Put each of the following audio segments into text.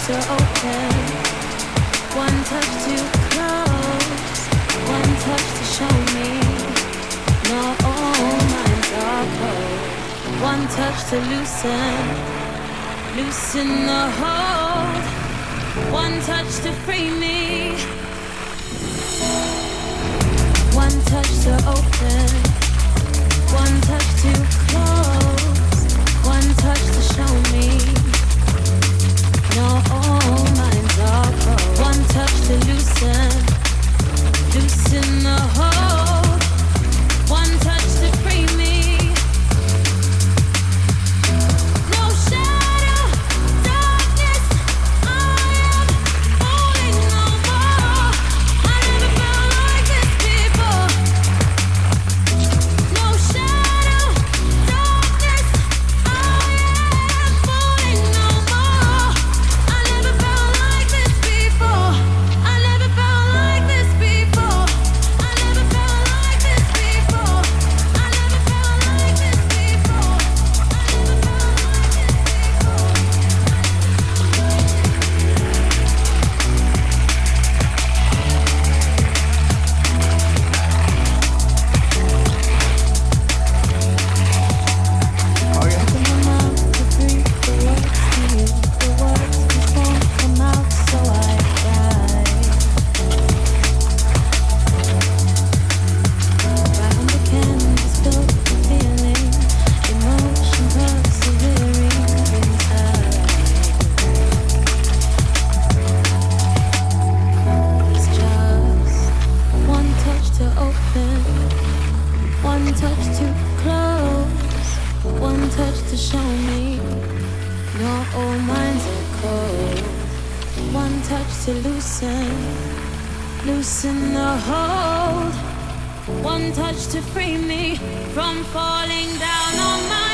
to open, one touch to close, one touch to show me. No, all minds are cold. One touch to loosen the hold. One touch to free me. One touch to open, one touch to close, one touch to show me. No, all minds are cold. One touch to loosen the hold. One touch to free me. No shadow, darkness, I am falling no more. I never felt like this before. No shadow, darkness, I am falling no more. I never felt like this before. I never felt like this before. I never felt like this before. I never felt like this before. I never felt like Open my mouth to breathe the words to you. The words just won't come out, so I cry. Round the canvas, built the feeling, emotion persevering inside. It's just one touch to open, one touch to close, one touch to show me. No, all minds are cold. One touch to loosen the hold. One touch to free me from falling down on my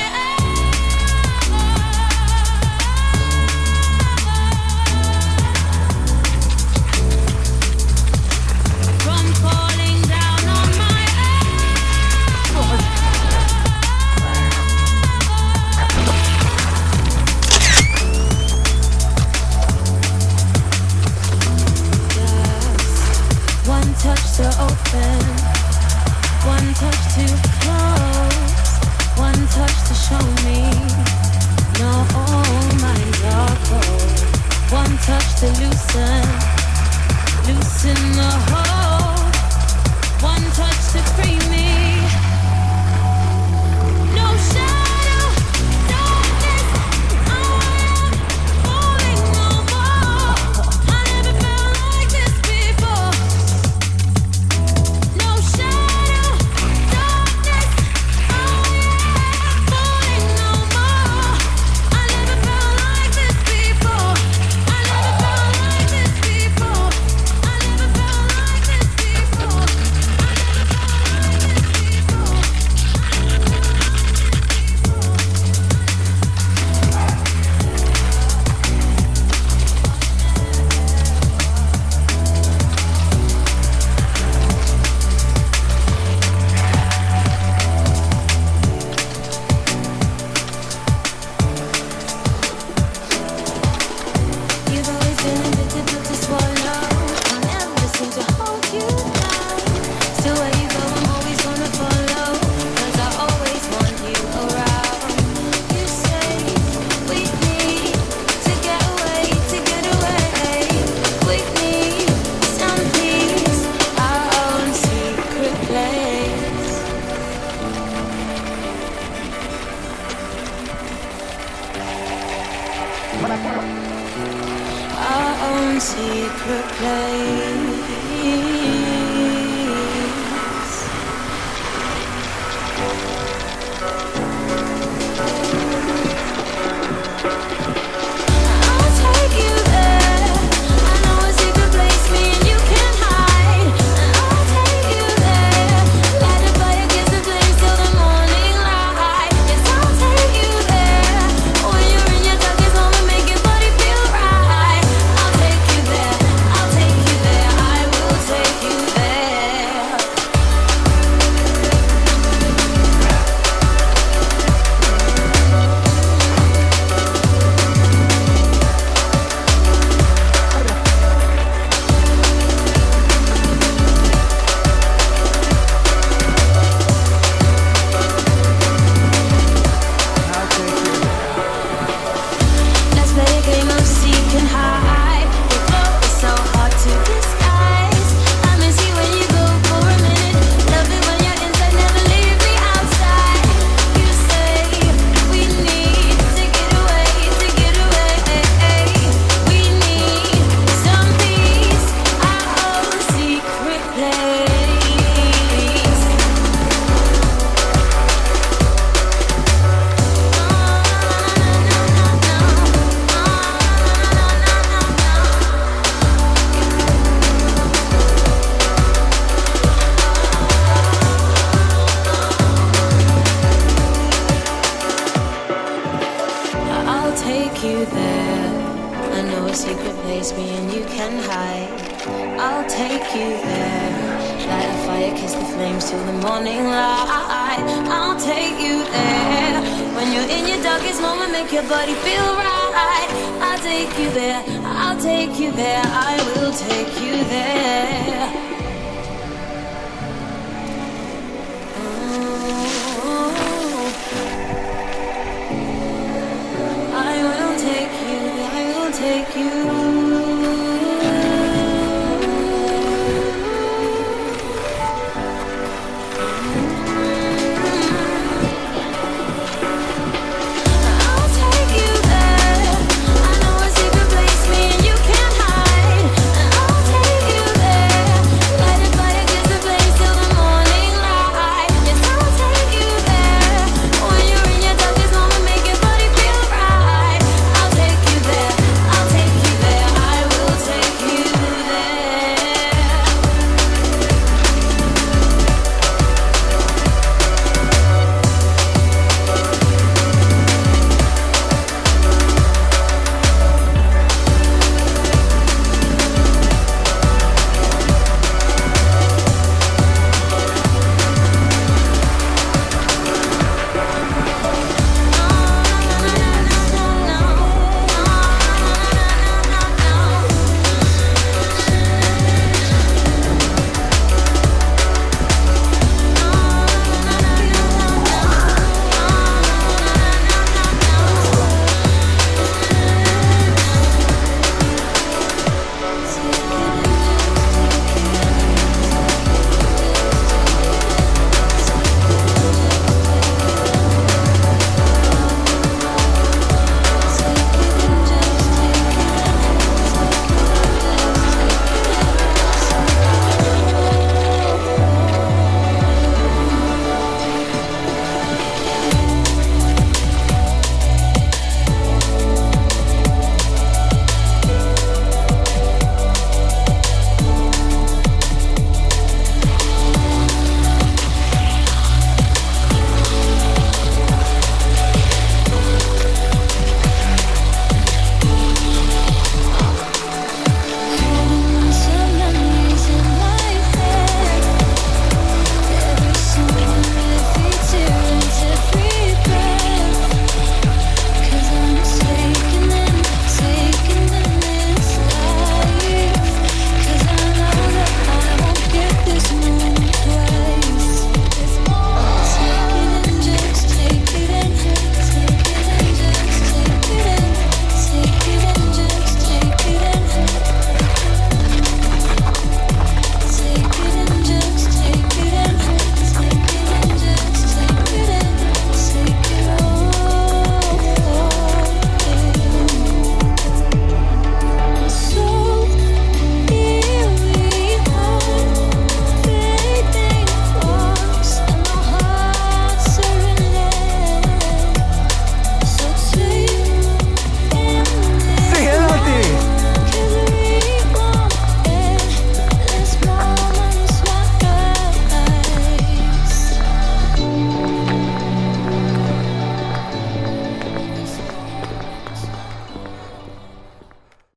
from falling down on my one touch to open, one touch to close, one touch to show me. No, all minds are cold. One touch to loosen the hold. One touch to free me. No shadow, darkness, I am falling no more. I never felt like this before. No shadow, darkness, I am falling no more. I never felt like this before. I never felt like this before. I never felt like this before. I never felt like this before. You've always been a bit difficult to swallow. I never seem to hold you down. Still where you go, I'm always gonna follow. 'Cause I always want you around. You say we need to get away. We need some peace, our own secret place. Our own secret place. I'll take you there. I know a secret place me and you can hide. And I'll take you there. Light a fire, kiss the flames till the morning light. Yes, I'll take you there. When you're in your darkest moment, make your body feel right. I'll take you there. I'll take you there. can hide. I'll take you there. Light a fire, kiss the flames till the morning light. I'll take you there. When you're in your darkest moment, make your body feel right. I'll take you there. I'll take you there. I will take you there.